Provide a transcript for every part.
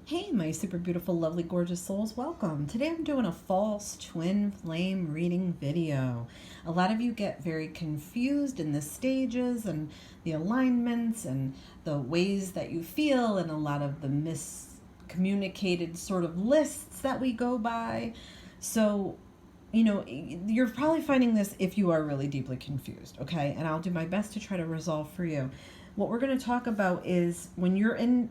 Hey, my super beautiful, lovely, gorgeous souls, welcome. Today I'm doing a false twin flame reading video. A lot of you get very confused in the stages and the alignments and the ways that you feel and a lot of the miscommunicated sort of lists that we go by. So, you're probably finding this if you are really deeply confused, okay? And I'll do my best to try to resolve for you. What we're going to talk about is when you're in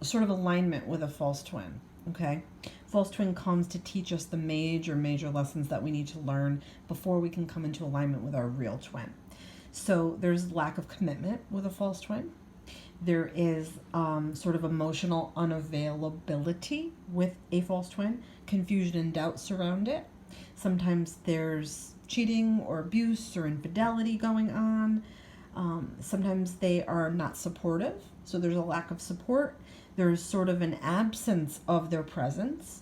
sort of alignment with a false twin, okay? False twin comes to teach us the major lessons that we need to learn before we can come into alignment with our real twin. So there's lack of commitment with a false twin. There is sort of emotional unavailability with a false twin, confusion and doubt surround it. Sometimes there's cheating or abuse or infidelity going on. Sometimes they are not supportive, so there's a lack of support. There's sort of an absence of their presence.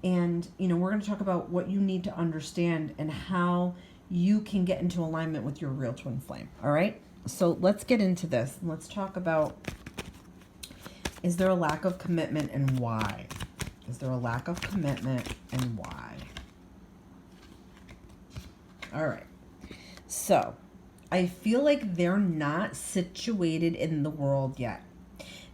And, we're going to talk about what you need to understand and how you can get into alignment with your real twin flame. All right? So let's get into this. Let's talk about, is there a lack of commitment and why? Is there a lack of commitment and why? All right. So I feel like they're not situated in the world yet.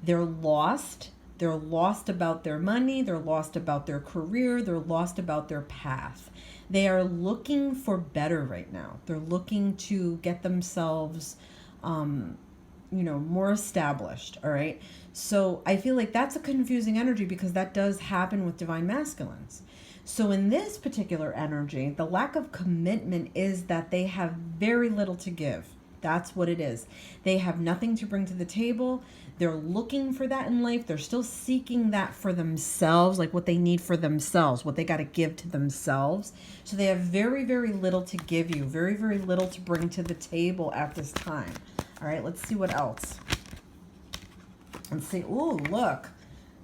They're lost. They're lost about their money. They're lost about their career. They're lost about their path. They are looking for better right now. They're looking to get themselves, more established. All right. So I feel like that's a confusing energy because that does happen with divine masculines. So in this particular energy, the lack of commitment is that they have very little to give. That's what it is. They have nothing to bring to the table. They're looking for that in life. They're still seeking that for themselves, like what they need for themselves, what they got to give to themselves. So they have very, very little to give you, very, very little to bring to the table at this time. All right, let's see what else. Let's see. Ooh, look.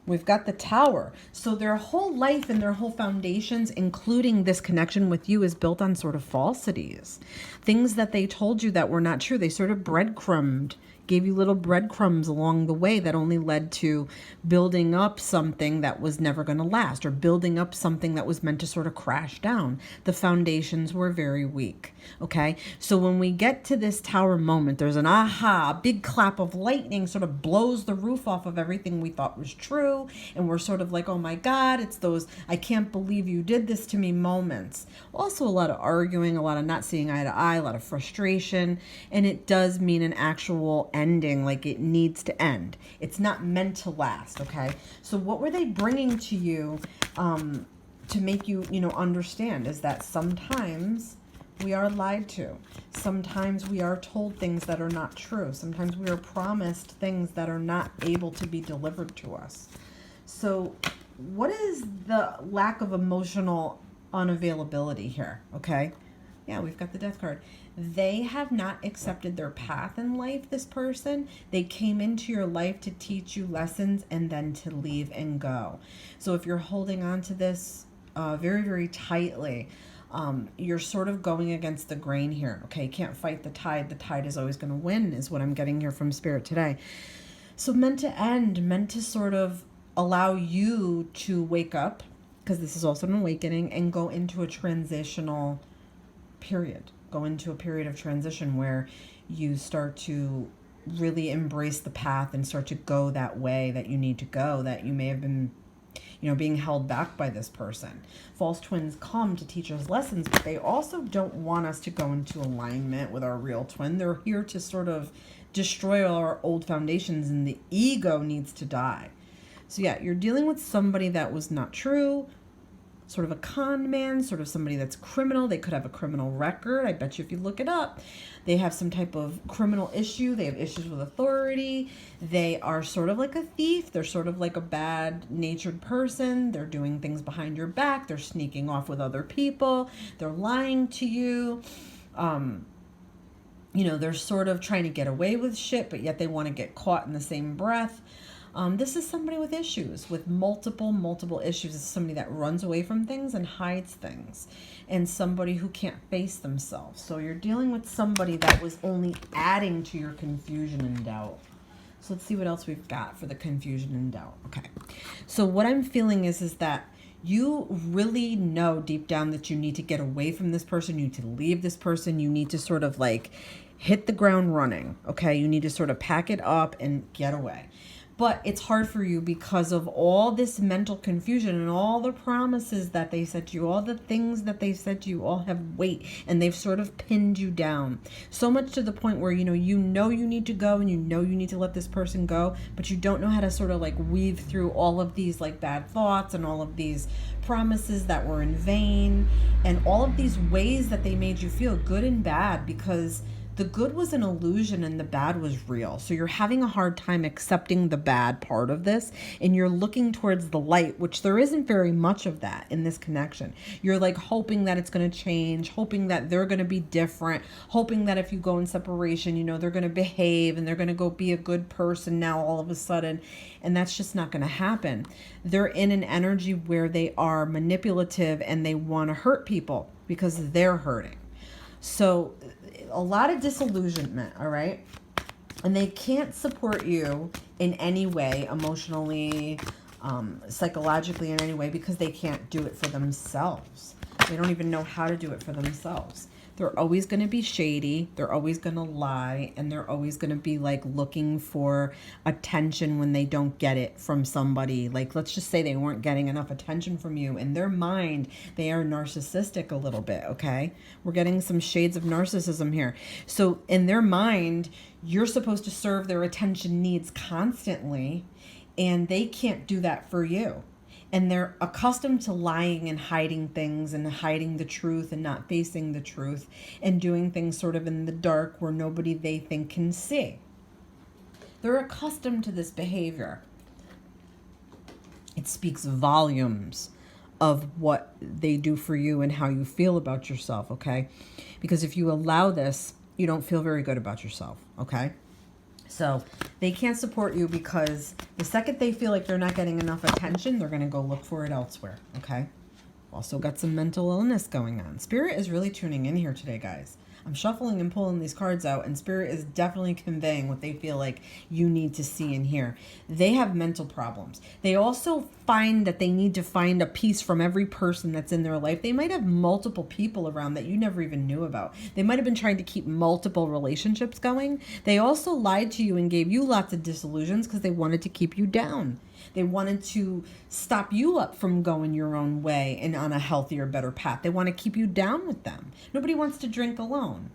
We've got the Tower. So their whole life and their whole foundations, including this connection with you, is built on sort of falsities. Things that they told you that were not true. They sort of breadcrumbed, gave you little breadcrumbs along the way that only led to building up something that was never going to last, or building up something that was meant to sort of crash down. The foundations were very weak. Okay, so when we get to this Tower moment, there's an aha, a big clap of lightning sort of blows the roof off of everything we thought was true. And we're sort of like, oh my God, it's those I can't believe you did this to me moments. Also a lot of arguing, a lot of not seeing eye to eye, a lot of frustration. And it does mean an actual ending, like it needs to end. It's not meant to last, okay? So what were they bringing to you to make you, understand is that sometimes we are lied to. Sometimes we are told things that are not true. Sometimes we are promised things that are not able to be delivered to us. So what is the lack of emotional unavailability here? Okay. Yeah, we've got the Death card. They have not accepted their path in life, this person. They came into your life to teach you lessons and then to leave and go. So if you're holding on to this very, very tightly, you're sort of going against the grain here. Okay, you can't fight the tide. The tide is always going to win is what I'm getting here from Spirit today. So meant to end, meant to sort of allow you to wake up, because this is also an awakening, and go into a transitional period. Go into a period of transition where you start to really embrace the path and start to go that way that you need to go, that you may have been being held back by this person. False twins come to teach us lessons, but they also don't want us to go into alignment with our real twin. They're here to sort of destroy our old foundations, and the ego needs to die. So yeah, you're dealing with somebody that was not true, sort of a con man, sort of somebody that's criminal. They could have a criminal record. I bet you if you look it up, they have some type of criminal issue. They have issues with authority. They are sort of like a thief. They're sort of like a bad-natured person. They're doing things behind your back. They're sneaking off with other people. They're lying to you. They're sort of trying to get away with shit, but yet they want to get caught in the same breath. This is somebody with issues, with multiple issues. It's somebody that runs away from things and hides things, and somebody who can't face themselves. So you're dealing with somebody that was only adding to your confusion and doubt. So let's see what else we've got for the confusion and doubt. Okay. So what I'm feeling is that you really know deep down that you need to get away from this person. You need to leave this person. You need to sort of like hit the ground running. Okay. You need to sort of pack it up and get away. But it's hard for you because of all this mental confusion and all the promises that they said to you, all the things that they said to you, all have weight, and they've sort of pinned you down. So much to the point where, you know you need to go, and you need to let this person go, but you don't know how to sort of like weave through all of these like bad thoughts and all of these promises that were in vain and all of these ways that they made you feel, good and bad, because the good was an illusion and the bad was real. So you're having a hard time accepting the bad part of this, and you're looking towards the light, which there isn't very much of that in this connection. You're like hoping that it's going to change, hoping that they're going to be different, hoping that if you go in separation, you know, they're going to behave and they're going to go be a good person now all of a sudden. And that's just not going to happen. They're in an energy where they are manipulative and they want to hurt people because they're hurting. So a lot of disillusionment, all right? And they can't support you in any way, emotionally, psychologically, in any way, because they can't do it for themselves. They don't even know how to do it for themselves. They're always going to be shady. They're always going to lie. And they're always going to be like looking for attention when they don't get it from somebody. Like, let's just say they weren't getting enough attention from you. In their mind, they are narcissistic a little bit, okay? We're getting some shades of narcissism here. So in their mind, you're supposed to serve their attention needs constantly, and they can't do that for you. And they're accustomed to lying and hiding things and hiding the truth and not facing the truth and doing things sort of in the dark where nobody they think can see. They're accustomed to this behavior. It speaks volumes of what they do for you and how you feel about yourself, okay? Because if you allow this, you don't feel very good about yourself, okay? So they can't support you because the second they feel like they're not getting enough attention, they're going to go look for it elsewhere, okay? Also got some mental illness going on. Spirit is really tuning in here today, guys. I'm shuffling and pulling these cards out, and Spirit is definitely conveying what they feel like you need to see and hear. They have mental problems. They also find that they need to find a piece from every person that's in their life. They might have multiple people around that you never even knew about. They might have been trying to keep multiple relationships going. They also lied to you and gave you lots of disillusions because they wanted to keep you down. They wanted to stop you up from going your own way and on a healthier, better path. They want to keep you down with them. Nobody wants to drink alone.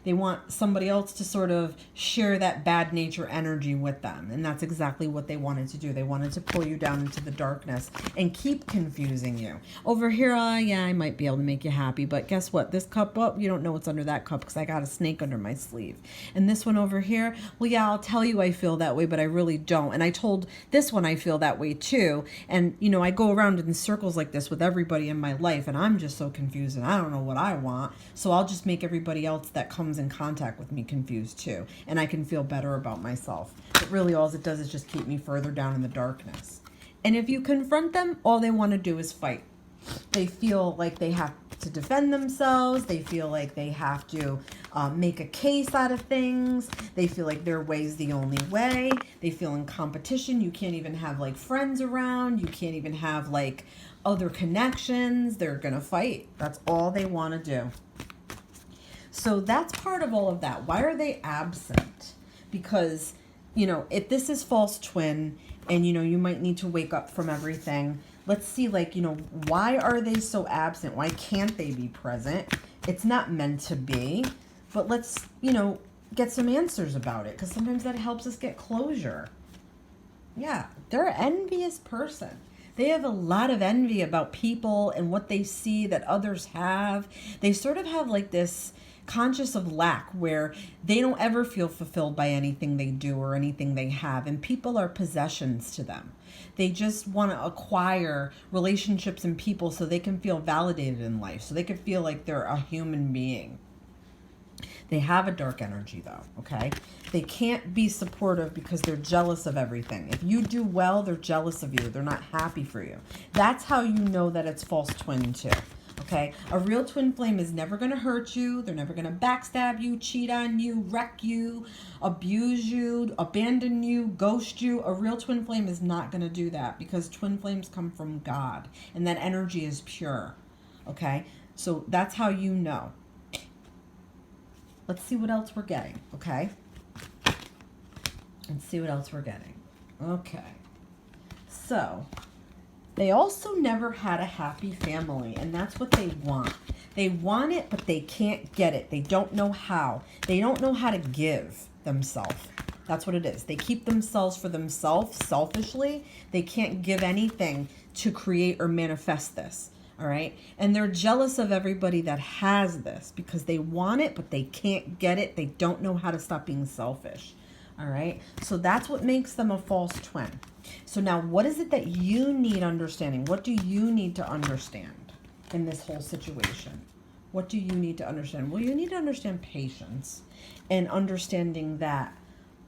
They want somebody else to sort of share that bad nature energy with them. And that's exactly what they wanted to do. They wanted to pull you down into the darkness and keep confusing you. Over here, yeah, I might be able to make you happy. But guess what? This cup, you don't know what's under that cup because I got a snake under my sleeve. And this one over here, well, yeah, I'll tell you I feel that way, but I really don't. And I told this one I feel that way too. And, you know, I go around in circles like this with everybody in my life, and I'm just so confused and I don't know what I want. So I'll just make everybody else that comes in contact with me confused too, and I can feel better about myself. But really all it does is just keep me further down in the darkness. And if you confront them, all they want to do is fight. They feel like they have to defend themselves. They feel like they have to make a case out of things. They feel like their way is the only way. They feel in competition. You can't even have like friends around. You can't even have like other connections. They're gonna fight. That's all they want to do. So that's part of all of that. Why are they absent? Because, you know, if this is false twin and, you know, you might need to wake up from everything, let's see, like, you know, why are they so absent? Why can't they be present? It's not meant to be, but let's, you know, get some answers about it, because sometimes that helps us get closure. Yeah, they're an envious person. They have a lot of envy about people and what they see that others have. They sort of have like this conscious of lack where they don't ever feel fulfilled by anything they do or anything they have, and people are possessions to them. They just want to acquire relationships and people so they can feel validated in life, so they can feel like they're a human being. They have a dark energy though, okay? They can't be supportive because they're jealous of everything. If you do well, they're jealous of you. They're not happy for you. That's how you know that it's false twin too. Okay, a real twin flame is never going to hurt you. They're never going to backstab you, cheat on you, wreck you, abuse you, abandon you, ghost you. A real twin flame is not going to do that because twin flames come from God and that energy is pure. Okay, so that's how you know. Let's see what else we're getting. Okay, let's see what else we're getting. Okay, so they also never had a happy family, and that's what they want. They want it, but they can't get it. They don't know how. They don't know how to give themselves. That's what it is. They keep themselves for themselves selfishly. They can't give anything to create or manifest this. All right. And they're jealous of everybody that has this because they want it, but they can't get it. They don't know how to stop being selfish. All right. So that's what makes them a false twin. So now what is it that you need understanding? What do you need to understand in this whole situation? What do you need to understand? Well, you need to understand patience and understanding that,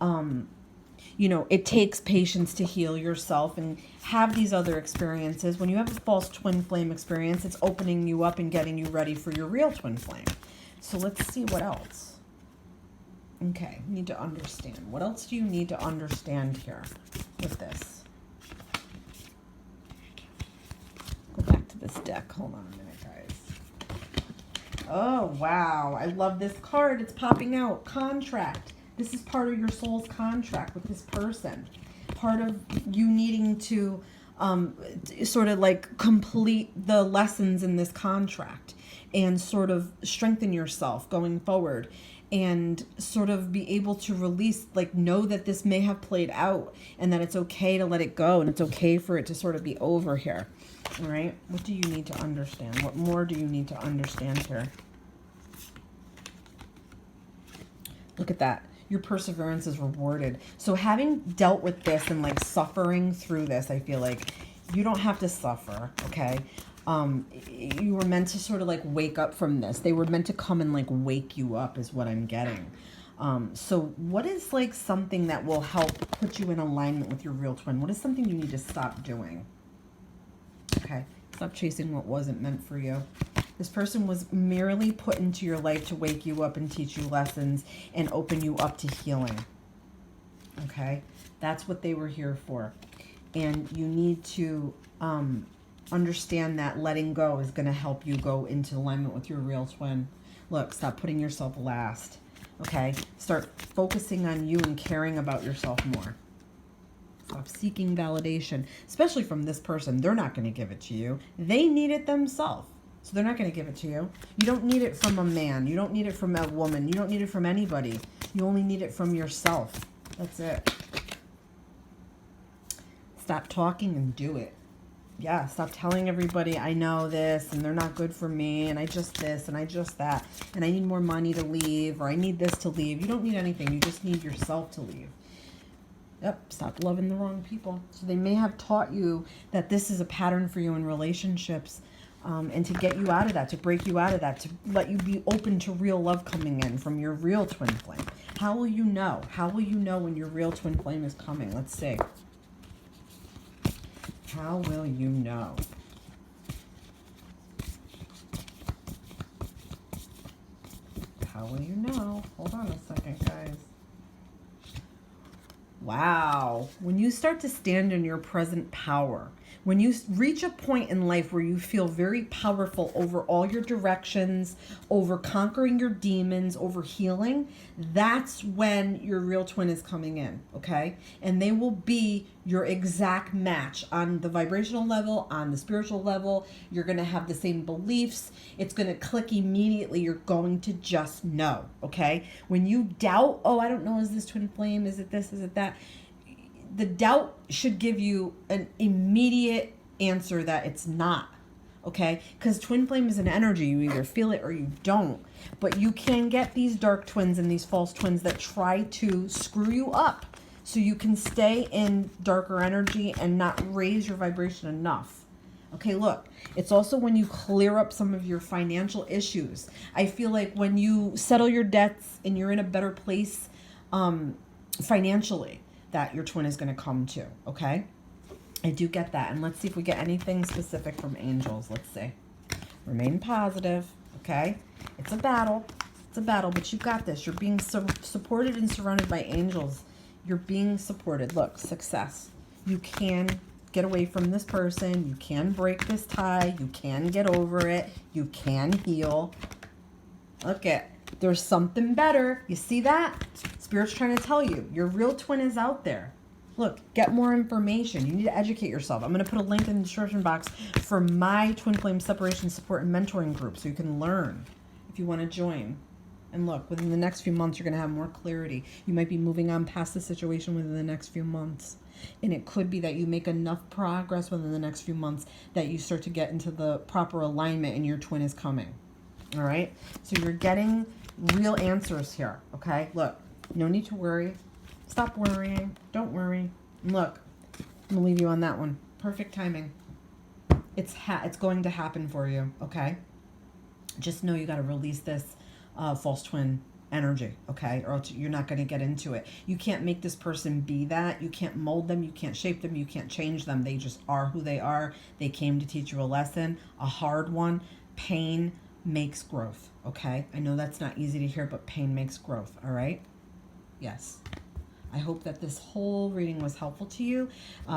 you know, it takes patience to heal yourself and have these other experiences. When you have a false twin flame experience, it's opening you up and getting you ready for your real twin flame. So let's see what else. Okay, need to understand. What else do you need to understand here with this? Go back to this deck. Hold on a minute, guys. Oh, wow. I love this card. It's popping out. Contract. This is part of your soul's contract with this person. Part of you needing to sort of like complete the lessons in this contract and sort of strengthen yourself going forward and sort of be able to release, like know that this may have played out and that it's okay to let it go and it's okay for it to sort of be over here. All right. What do you need to understand? What more do you need to understand here? Look at that. Your perseverance is rewarded. So having dealt with this and like suffering through this, I feel like you don't have to suffer. Okay. You were meant to sort of like wake up from this. They were meant to come and like wake you up is what I'm getting. So what is like something that will help put you in alignment with your real twin? What is something you need to stop doing? Okay. Stop chasing what wasn't meant for you. This person was merely put into your life to wake you up and teach you lessons and open you up to healing. Okay. That's what they were here for. And you need to, understand that letting go is going to help you go into alignment with your real twin. Look, stop putting yourself last. Okay? Start focusing on you and caring about yourself more. Stop seeking validation, especially from this person. They're not going to give it to you. They need it themselves. So they're not going to give it to you. You don't need it from a man. You don't need it from a woman. You don't need it from anybody. You only need it from yourself. That's it. Stop talking and do it. Yeah, stop telling everybody I know this and they're not good for me and I just this and I just that and I need more money to leave or I need this to leave. You don't need anything. You just need yourself to leave. Yep, stop loving the wrong people. So they may have taught you that this is a pattern for you in relationships and to get you out of that, to break you out of that, to let you be open to real love coming in from your real twin flame. How will you know? How will you know when your real twin flame is coming? Let's see. How will you know? How will you know? Hold on a second, guys. Wow. When you start to stand in your present power, when you reach a point in life where you feel very powerful over all your directions, over conquering your demons, over healing, that's when your real twin is coming in, okay? And they will be your exact match on the vibrational level, on the spiritual level. You're going to have the same beliefs. It's going to click immediately. You're going to just know, okay? When you doubt, oh, I don't know, is this twin flame? Is it this? Is it that? The doubt should give you an immediate answer that it's not, okay? Because twin flame is an energy. You either feel it or you don't. But you can get these dark twins and these false twins that try to screw you up so you can stay in darker energy and not raise your vibration enough. Okay, look, it's also when you clear up some of your financial issues. I feel like when you settle your debts and you're in a better place financially, that your twin is going to come to, okay? I do get that. And let's see if we get anything specific from angels. Let's see. Remain positive, okay? It's a battle. It's a battle, but you got this. You're being supported and surrounded by angels. You're being supported. Look, success. You can get away from this person. You can break this tie. You can get over it. You can heal. Look at, there's something better. You see that? Spirit's trying to tell you, your real twin is out there. Look, get more information. You need to educate yourself. I'm going to put a link in the description box for my Twin Flame Separation Support and Mentoring group so you can learn if you want to join. And look, within the next few months, you're going to have more clarity. You might be moving on past the situation within the next few months. And it could be that you make enough progress within the next few months that you start to get into the proper alignment and your twin is coming. All right? So you're getting real answers here, okay? Look, no need to worry. Stop worrying. Don't worry. And look, I'm going to leave you on that one. Perfect timing. It's going to happen for you, okay? Just know you got to release this false twin energy, okay? Or else you're not going to get into it. You can't make this person be that. You can't mold them. You can't shape them. You can't change them. They just are who they are. They came to teach you a lesson, a hard one. Pain makes growth, okay? I know that's not easy to hear, but pain makes growth, all right? Yes. I hope that this whole reading was helpful to you.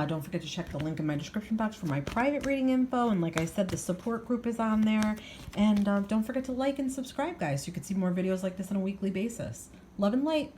Don't forget to check the link in my description box for my private reading info. And like I said, the support group is on there. And don't forget to like and subscribe, guys, so you can see more videos like this on a weekly basis. Love and light.